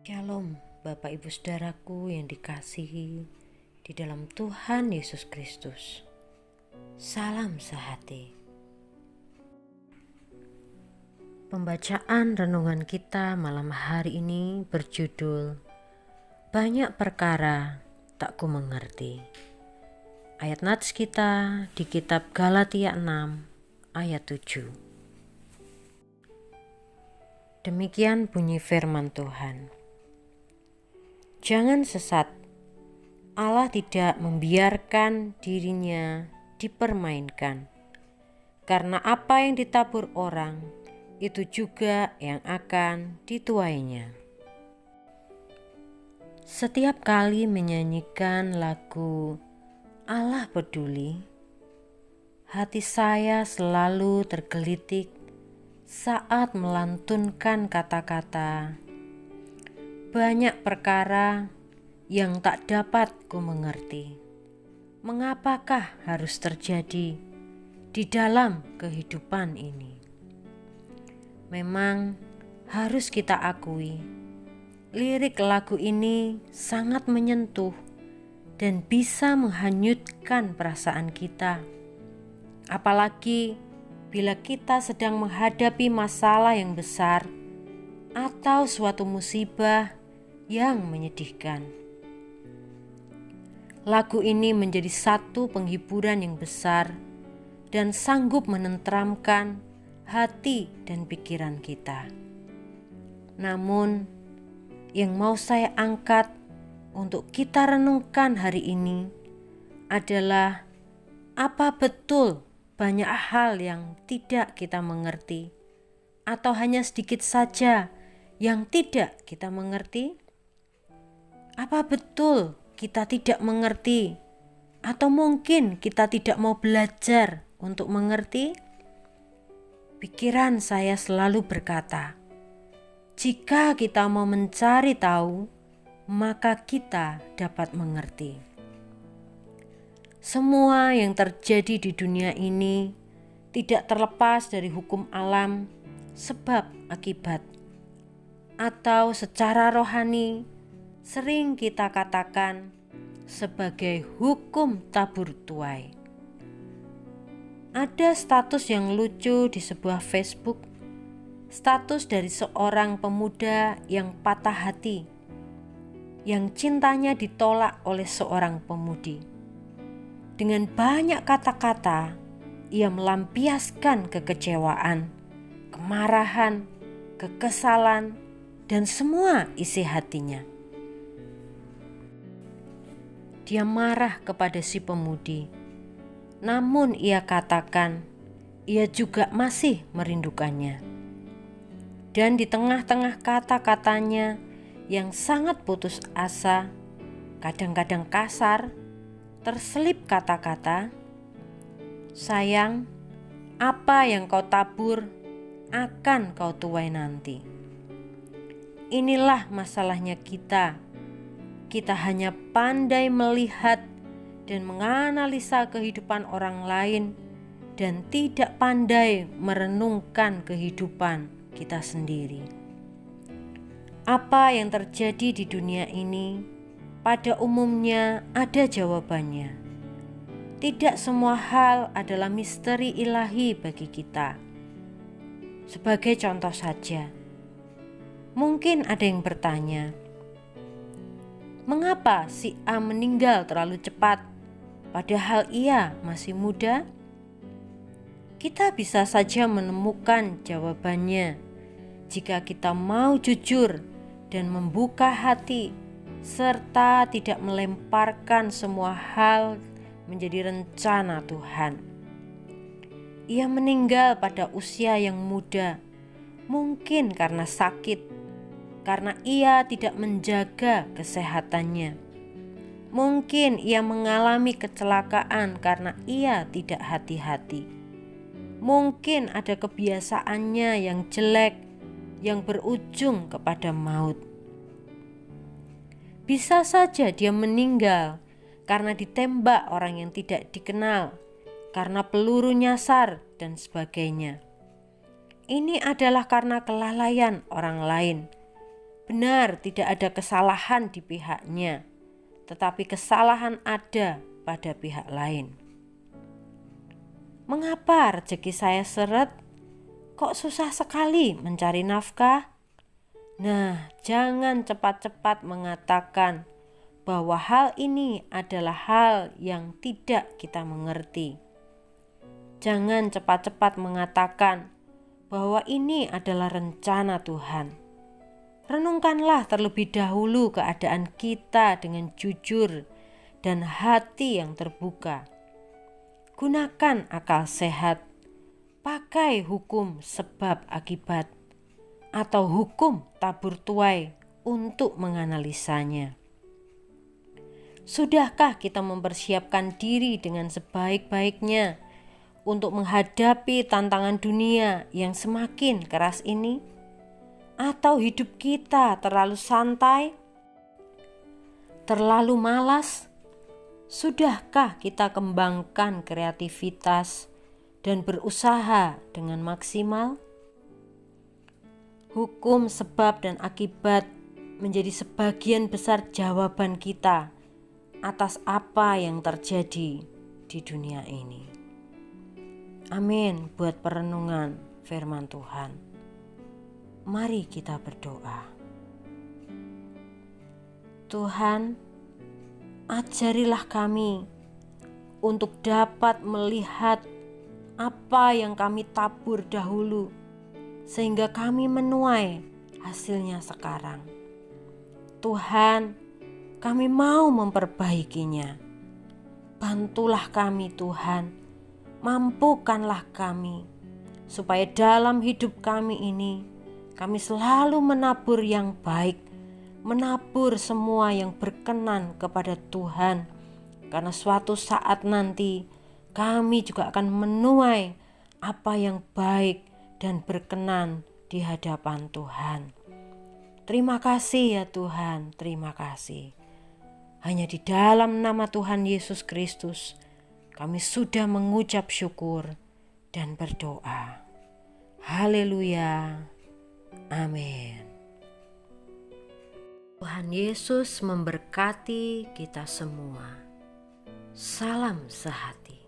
Shalom, Bapak Ibu Saudaraku yang dikasihi di dalam Tuhan Yesus Kristus. Salam sehati. Pembacaan renungan kita malam hari ini berjudul Banyak Perkara Tak Ku Mengerti. Ayat nats kita di kitab Galatia 6 ayat 7. Demikian bunyi firman Tuhan. Jangan sesat, Allah tidak membiarkan dirinya dipermainkan. Karena apa yang ditabur orang, itu juga yang akan dituainya. Setiap kali menyanyikan lagu Allah Peduli, hati saya selalu tergelitik saat melantunkan kata-kata banyak perkara yang tak dapat ku mengerti. Mengapakah harus terjadi di dalam kehidupan ini? Memang harus kita akui, lirik lagu ini sangat menyentuh dan bisa menghanyutkan perasaan kita. Apalagi bila kita sedang menghadapi masalah yang besar atau suatu musibah yang menyedihkan. Lagu ini menjadi satu penghiburan yang besar dan sanggup menenteramkan hati dan pikiran kita. Namun, yang mau saya angkat untuk kita renungkan hari ini adalah apa betul banyak hal yang tidak kita mengerti atau hanya sedikit saja yang tidak kita mengerti? Apa betul kita tidak mengerti? Atau mungkin kita tidak mau belajar untuk mengerti? Pikiran saya selalu berkata, jika kita mau mencari tahu, maka kita dapat mengerti. Semua yang terjadi di dunia ini tidak terlepas dari hukum alam, sebab akibat, atau secara rohani sering kita katakan sebagai hukum tabur tuai. Ada status yang lucu di sebuah Facebook, status dari seorang pemuda yang patah hati, yang cintanya ditolak oleh seorang pemudi. Dengan banyak kata-kata, ia melampiaskan kekecewaan, kemarahan, kekesalan, dan semua isi hatinya. Dia marah kepada si pemudi, namun ia katakan ia juga masih merindukannya. Dan di tengah-tengah kata-katanya yang sangat putus asa, kadang-kadang kasar, terselip kata-kata, sayang, apa yang kau tabur akan kau tuai nanti. Inilah masalahnya kita. Kita hanya pandai melihat dan menganalisa kehidupan orang lain dan tidak pandai merenungkan kehidupan kita sendiri. Apa yang terjadi di dunia ini pada umumnya ada jawabannya. Tidak semua hal adalah misteri ilahi bagi kita. Sebagai contoh saja, mungkin ada yang bertanya, mengapa si A meninggal terlalu cepat, padahal ia masih muda? Kita bisa saja menemukan jawabannya jika kita mau jujur dan membuka hati, serta tidak melemparkan semua hal menjadi rencana Tuhan. Ia meninggal pada usia yang muda, mungkin karena sakit, karena ia tidak menjaga kesehatannya. Mungkin ia mengalami kecelakaan karena ia tidak hati-hati. Mungkin ada kebiasaannya yang jelek yang berujung kepada maut. Bisa saja dia meninggal karena ditembak orang yang tidak dikenal, karena peluru nyasar dan sebagainya. Ini adalah karena kelalaian orang lain. Benar, tidak ada kesalahan di pihaknya, tetapi kesalahan ada pada pihak lain. Mengapa rezeki saya seret? Kok susah sekali mencari nafkah? Nah, jangan cepat-cepat mengatakan bahwa hal ini adalah hal yang tidak kita mengerti. Jangan cepat-cepat mengatakan bahwa ini adalah rencana Tuhan. Renungkanlah terlebih dahulu keadaan kita dengan jujur dan hati yang terbuka. Gunakan akal sehat, pakai hukum sebab akibat atau hukum tabur tuai untuk menganalisanya. Sudahkah kita mempersiapkan diri dengan sebaik-baiknya untuk menghadapi tantangan dunia yang semakin keras ini? Atau hidup kita terlalu santai, terlalu malas? Sudahkah kita kembangkan kreativitas dan berusaha dengan maksimal? Hukum sebab dan akibat menjadi sebagian besar jawaban kita atas apa yang terjadi di dunia ini. Amin buat perenungan firman Tuhan. Mari kita berdoa. Tuhan, ajarilah kami untuk dapat melihat apa yang kami tabur dahulu, sehingga kami menuai hasilnya sekarang. Tuhan, kami mau memperbaikinya. Bantulah kami Tuhan, mampukanlah kami, supaya dalam hidup kami ini, kami selalu menabur yang baik, menabur semua yang berkenan kepada Tuhan. Karena suatu saat nanti kami juga akan menuai apa yang baik dan berkenan di hadapan Tuhan. Terima kasih ya Tuhan, terima kasih. Hanya di dalam nama Tuhan Yesus Kristus kami sudah mengucap syukur dan berdoa. Haleluya. Amin. Tuhan Yesus memberkati kita semua. Salam sehati.